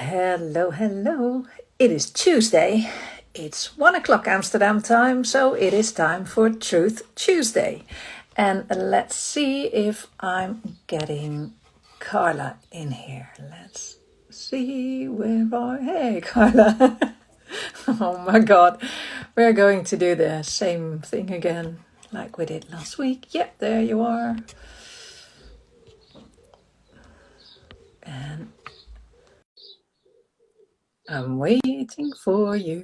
Hello, hello. It is Tuesday. It's 1 o'clock Amsterdam time, so it is time for Truth Tuesday. And let's see if I'm getting Carla in here. Let's see where are. Hey, Carla. Oh my God. We're going to do the same thing again like we did last week. Yep, there you are. And I'm waiting for you.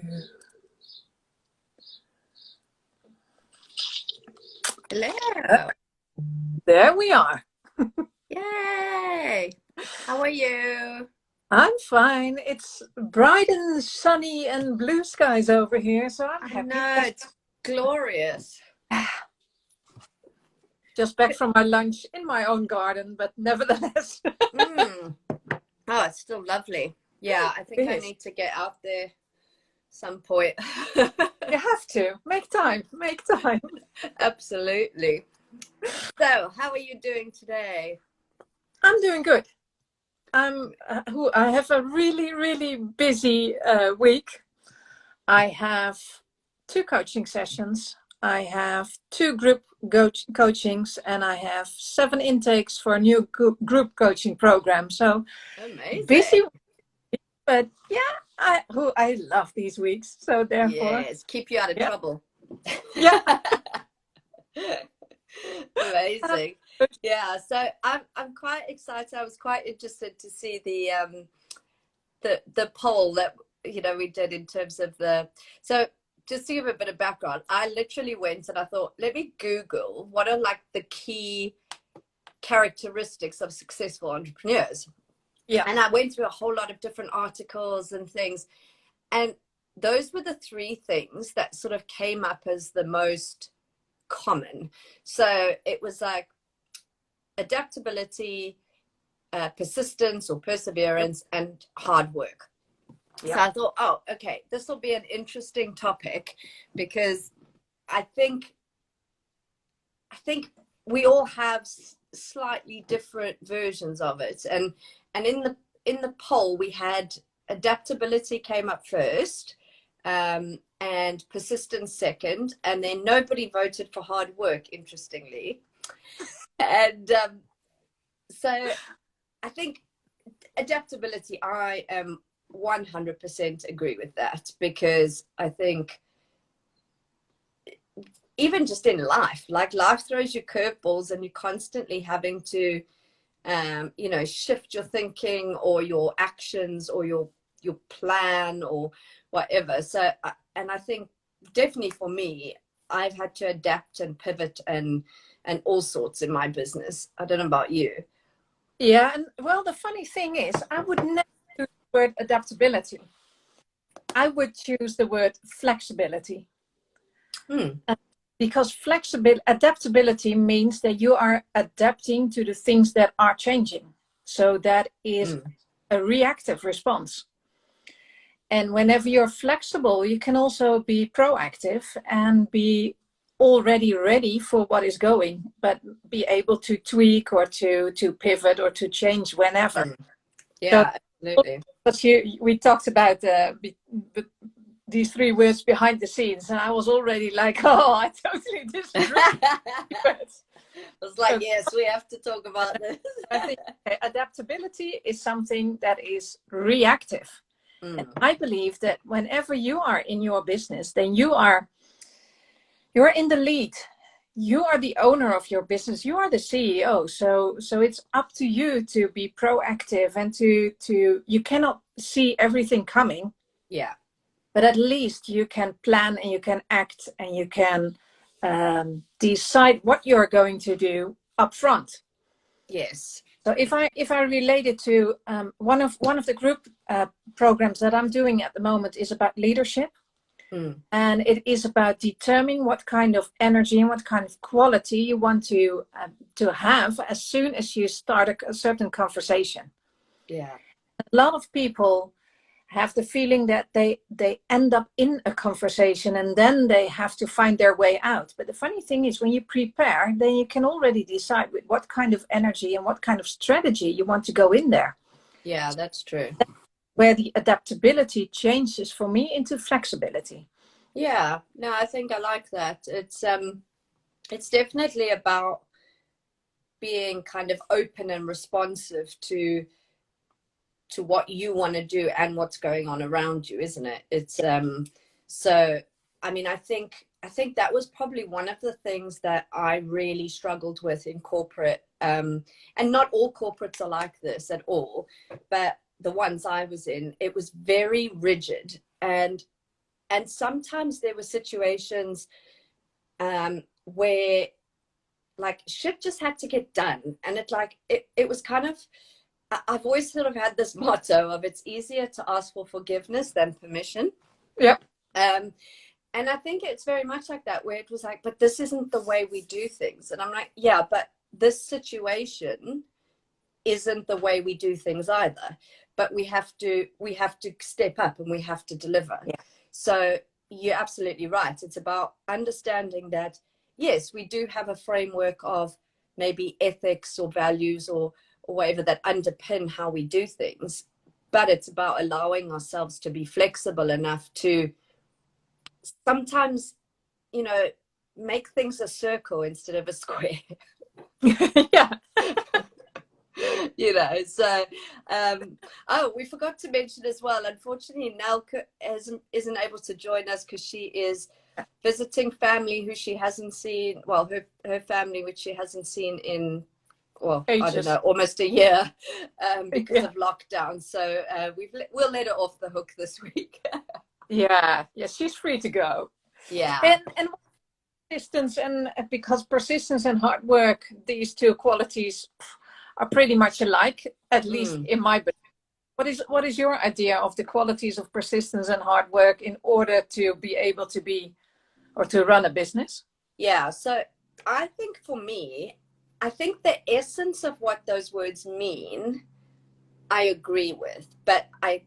Hello. There we are. Yay. How are you? I'm fine. It's bright and sunny and blue skies over here, so I'm I happy. know, it's glorious. Just back from my lunch in my own garden, but nevertheless, Mm. Oh, it's still lovely. Yeah, I think it I is. need to get out there some point. You have to make time. Make time. Absolutely. So, how are you doing today? I'm doing good. I have a really busy week. I have 2 coaching sessions. I have 2 group coachings, and I have 7 intakes for a new group coaching program. So busy, Amazing. but yeah, I love these weeks. So therefore, Yes, keep you out of yeah, trouble. yeah. Amazing. Yeah, so I'm quite excited. I was quite interested to see the poll that we did in terms of so just to give a bit of background, I literally went and I thought, let me Google what are like the key characteristics of successful entrepreneurs. Yeah. And I went through a whole lot of different articles and things, and those were the 3 things that sort of came up as the most common. So it was like adaptability, persistence or Yep. perseverance, and hard work. So Yep. I thought, oh, okay, this will be an interesting topic because I think we all have slightly different versions of it. And in the poll we had adaptability came up first, and persistence second, and then nobody voted for hard work, interestingly. And so I think adaptability, I am 100% agree with that, because I think even just in life, like life throws you curveballs and you're constantly having to shift your thinking or your actions or your plan or whatever. So and I think definitely for me, I've had to adapt and pivot and all sorts in my business. I don't know about you. Yeah. And well, the funny thing is, I would never use the word adaptability. I would choose the word flexibility. Hmm. Because adaptability means that you are adapting to the things that are changing. So that is Hmm. a reactive response. And whenever you're flexible, you can also be proactive and be already ready for what is going, but be able to tweak or to pivot or to change whenever. Hmm. So, Yeah, absolutely. but we talked about these 3 words behind the scenes, and I was already like, oh, I totally disagree. I was like, So yes, we have to talk about this. I think adaptability is something that is reactive. And Mm. I believe that whenever you are in your business, then you're in the lead. You are the owner of your business. You are the CEO. So it's up to you to be proactive and to you cannot see everything coming, Yeah. but at least you can plan and you can act and you can decide what you're going to do up front. Yes. So if I relate it to one of the group programs that I'm doing at the moment is about leadership, Mm. and it is about determining what kind of energy and what kind of quality you want to have as soon as you start a certain conversation. Yeah. A lot of people have the feeling that they end up in a conversation and then they have to find their way out. But the funny thing is, when you prepare, then you can already decide with what kind of energy and what kind of strategy you want to go in there. Yeah, that's true. where the adaptability changes for me into flexibility. Yeah, no, I think I like that. It's definitely about being kind of open and responsive to what you want to do and what's going on around you, isn't it? It's so I mean, I think that was probably one of the things that I really struggled with in corporate. And not all corporates are like this at all, but the ones I was in, it was very rigid. And sometimes there were situations where like shit just had to get done. And it was kind of, I've always sort of had this motto of it's easier to ask for forgiveness than permission. Yep. And I think it's very much like that, where it was like, but this isn't the way we do things. And I'm like, yeah, but this situation isn't the way we do things either. But we have to step up and we have to deliver. Yeah. So you're absolutely right. It's about understanding that, yes, we do have a framework of maybe ethics or values or whatever that underpin how we do things. But it's about allowing ourselves to be flexible enough to sometimes, make things a circle instead of a square. Yeah. So we forgot to mention as well, unfortunately Nell isn't able to join us because she is visiting family who she hasn't seen, well, her family which she hasn't seen in, well, ages. I don't know, almost a year, because of lockdown. So we'll let her off the hook this week. Yeah, she's free to go. Yeah. And persistence, and because persistence and hard work, these two qualities are pretty much alike, at least in my belief. What is your idea of the qualities of persistence and hard work in order to be able to be or to run a business? Yeah, so I think for me, I think the essence of what those words mean, I agree with, but I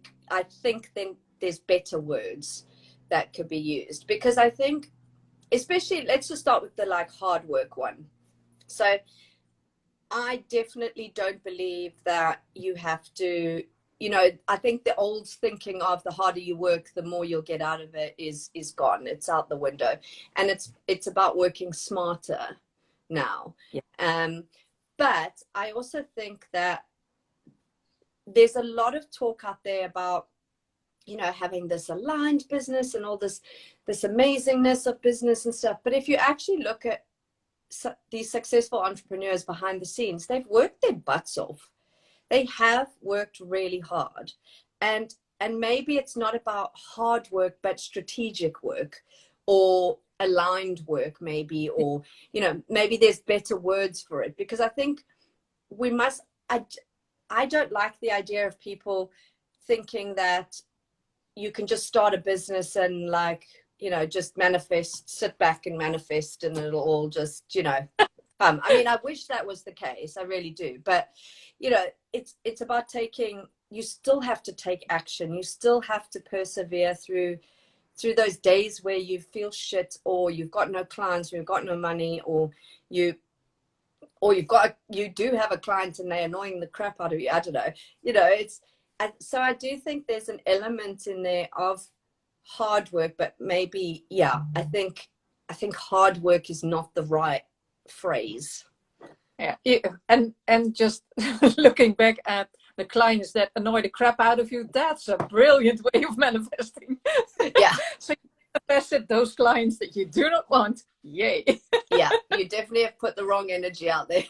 think then there's better words that could be used, because I think, especially, let's just start with the like hard work one. So I definitely don't believe that you have to, I think the old thinking of the harder you work, the more you'll get out of it is gone. It's out the window. And it's about working smarter now. Yeah. But I also think that there's a lot of talk out there about, having this aligned business and all this amazingness of business and stuff. But if you actually look at these successful entrepreneurs behind the scenes, they've worked their butts off. They have worked really hard. And maybe it's not about hard work, but strategic work or aligned work, maybe, or, maybe there's better words for it, because I think we must, I don't like the idea of people thinking that you can just start a business and just manifest, sit back and manifest, and it'll all just, come. I mean, I wish that was the case. I really do. But, it's about you still have to take action. You still have to persevere through those days where you feel shit, or you've got no clients, or you've got no money, or you do have a client and they're annoying the crap out of you. I don't know. So I do think there's an element in there of hard work, but maybe, I think hard work is not the right phrase. Yeah, and just looking back at the clients that annoy the crap out of you, that's a brilliant way of manifesting. Yeah. So you manifested those clients that you do not want. Yay. Yeah, you definitely have put the wrong energy out there.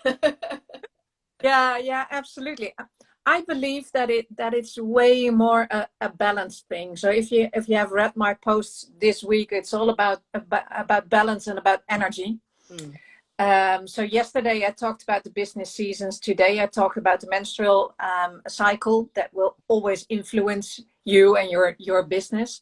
Yeah, absolutely. I believe that it's way more a balanced thing. So if you have read my posts this week, it's all about balance and about energy. So yesterday I talked about the business seasons. Today I talked about the menstrual cycle that will always influence you and your business.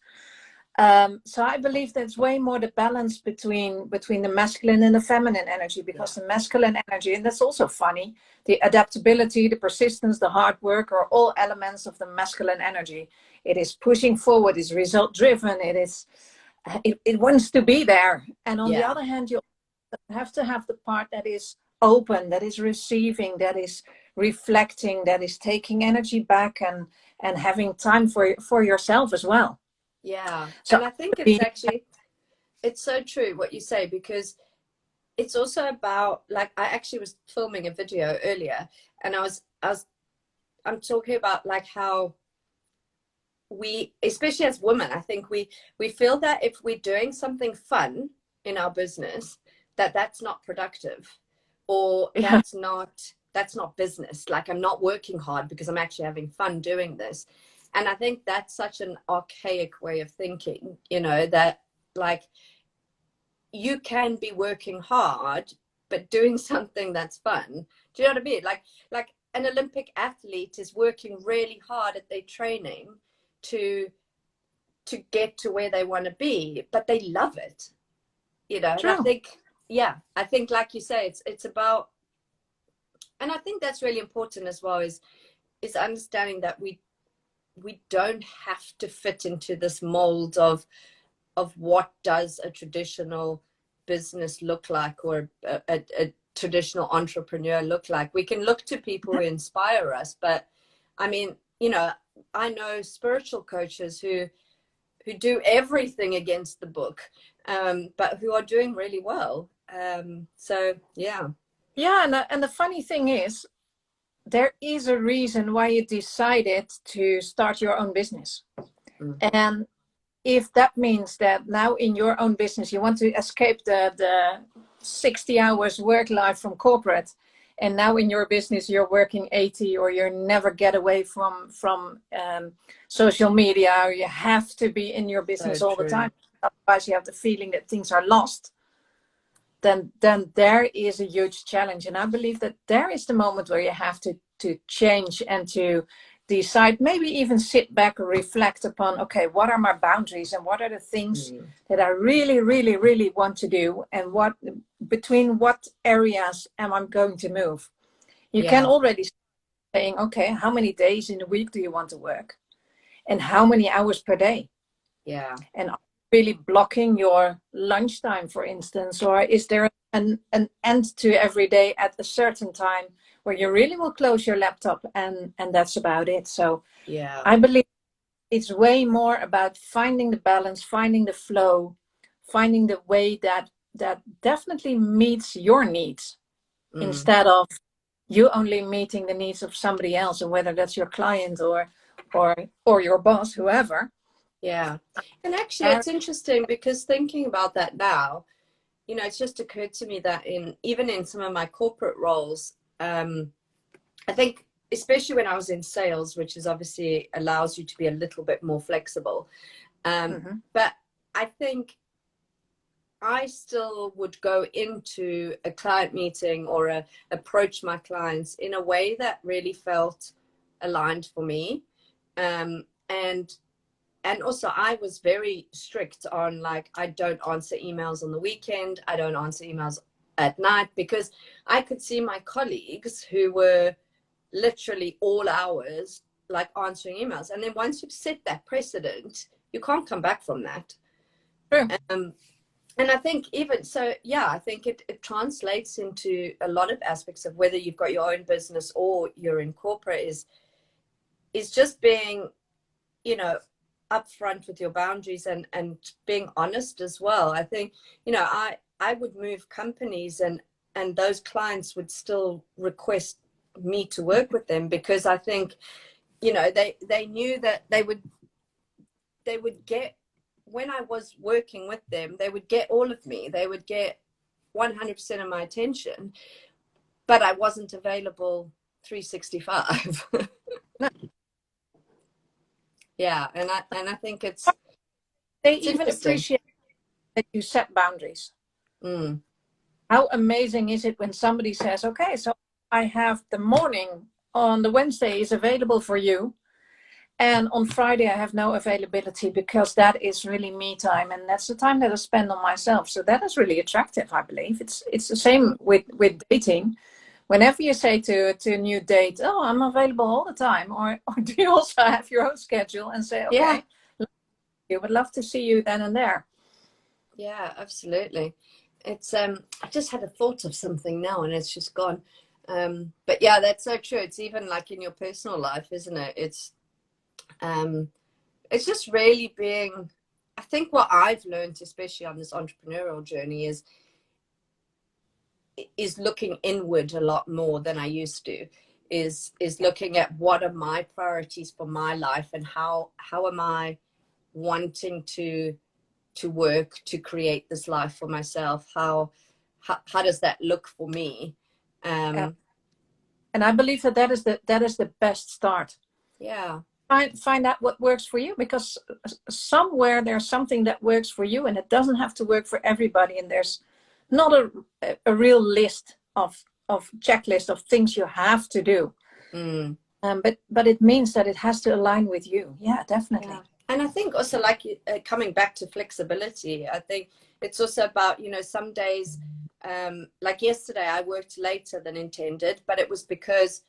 So I believe there's way more the balance between the masculine and the feminine energy, because the masculine energy, and that's also funny, the adaptability, the persistence, the hard work are all elements of the masculine energy. It is pushing forward, it's result driven, it wants to be there. And on the other hand, you have to have the part that is open, that is receiving, that is reflecting, that is taking energy back, and having time for yourself as well. Yeah. So And I think it's actually, it's so true what you say, because it's also about, like, I actually was filming a video earlier, and I'm talking about like how we, especially as women, I think we feel that if we're doing something fun in our business, that's not productive, or yeah, that's not business. Like, I'm not working hard because I'm actually having fun doing this. And I think that's such an archaic way of thinking, you know, that like you can be working hard but doing something that's fun. Do you know what I mean? Like an Olympic athlete is working really hard at their training to get to where they want to be, but they love it, you know. And I true. think, yeah, I think like you say, it's about, and I think that's really important as well, is understanding that we don't have to fit into this mold of what does a traditional business look like, or a traditional entrepreneur look like. We can look to people who inspire us, but I mean, you know, I know spiritual coaches who do everything against the book, but who are doing really well. So yeah. Yeah, and the funny thing is, there is a reason why you decided to start your own business. Mm-hmm. And if that means that now in your own business you want to escape the 60 hours work life from corporate, and now in your business you're working 80, or you never get away from social media, or you have to be in your So business all the true. time, otherwise you have the feeling that things are lost, then there is a huge challenge. And I believe that there is the moment where you have to change and to decide, maybe even sit back and reflect upon, okay, what are my boundaries, and what are the things that I really, really, really want to do, and what between what areas am I going to move. You can Yeah. already saying, okay, how many days in a week do you want to work, and how many hours per day, Yeah. and really blocking your lunchtime, for instance, or is there an end to every day at a certain time where you really will close your laptop, and that's about it. So Yeah. I believe it's way more about finding the balance, finding the flow, finding the way that definitely meets your needs, Mm. instead of you only meeting the needs of somebody else, and whether that's your client or or your boss, whoever. Yeah. And actually, it's interesting because thinking about that now, you know, it's just occurred to me that even in some of my corporate roles, I think, especially when I was in sales, which is obviously allows you to be a little bit more flexible. Mm-hmm. But I think I still would go into a client meeting or approach my clients in a way that really felt aligned for me. And also I was very strict on, like, I don't answer emails on the weekend. I don't answer emails at night, because I could see my colleagues who were literally all hours like answering emails. And then once you've set that precedent, you can't come back from that. True. Um, and I think even so, yeah, I think it translates into a lot of aspects of whether you've got your own business or you're in corporate, is just being, you know, upfront with your boundaries, and being honest as well. I think, you know, I would move companies, and those clients would still request me to work with them, because I think, you know, they knew that they would get, when I was working with them, they would get all of me. They would get 100% of my attention, but I wasn't available 365. No, Yeah, and I think it's they it's even interesting. appreciate that you set boundaries. Mm. How amazing is it when somebody says, okay, so I have the morning on the Wednesday is available for you, and on Friday I have no availability, because that is really me time, and that's the time that I spend on myself. So that is really attractive, I believe. It's the same with dating. Whenever you say to a new date, oh, I'm available all the time, or do you also have your own schedule and say, Yeah, okay, we would love to see you then and there. yeah, absolutely. It's I just had a thought of something now, and it's just gone. But yeah, that's so true. It's even like in your personal life, isn't it? It's just really being, I think what I've learned, especially on this entrepreneurial journey, is looking inward a lot more than I used to. Is looking at what are my priorities for my life, and how am I wanting to work to create this life for myself. How does that look for me? Uh, and I believe that is the best start. Yeah. Find out what works for you, because somewhere there's something that works for you, and it doesn't have to work for everybody. And there's not a real list of checklist of things you have to do. But it means that it has to align with you. Yeah, definitely. Yeah. And I think also, like, coming back to flexibility, I think it's also about, some days, like yesterday, I worked later than intended, but it was because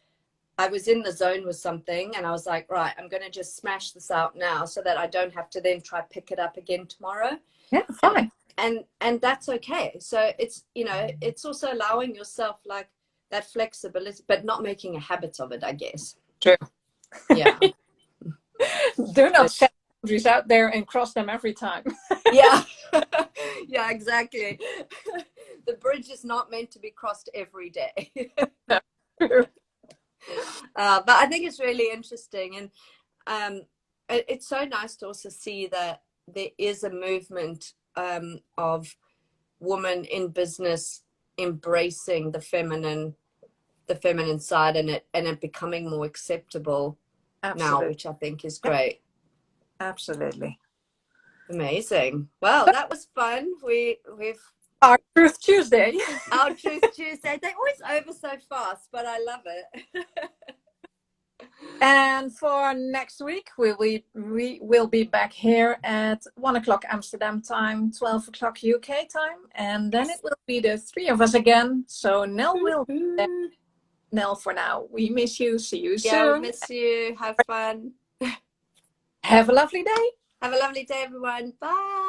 I was in the zone with something, and I was like, right, I'm going to just smash this out now so that I don't have to then try pick it up again tomorrow. Yeah, fine. And that's okay. So it's also allowing yourself like that flexibility, but not making a habit of it, I guess. True. Yeah. Do not set boundaries out there and cross them every time. Yeah. Yeah, exactly. The bridge is not meant to be crossed every day. But I think it's really interesting, and it's so nice to also see that there is a movement of women in business embracing the feminine side, and it becoming more acceptable now, which I think is great. Absolutely. Amazing. Well, that was fun. We've our Truth Tuesday. Our Truth Tuesday. They always over so fast, but I love it. And for next week, we will be back here at 1 o'clock Amsterdam time, 12 o'clock UK time. And then it will be the three of us again. So Nell will be there. Nell, for now, we miss you. See you soon. Yeah, we miss you. Have fun. Have a lovely day. Have a lovely day, everyone. Bye.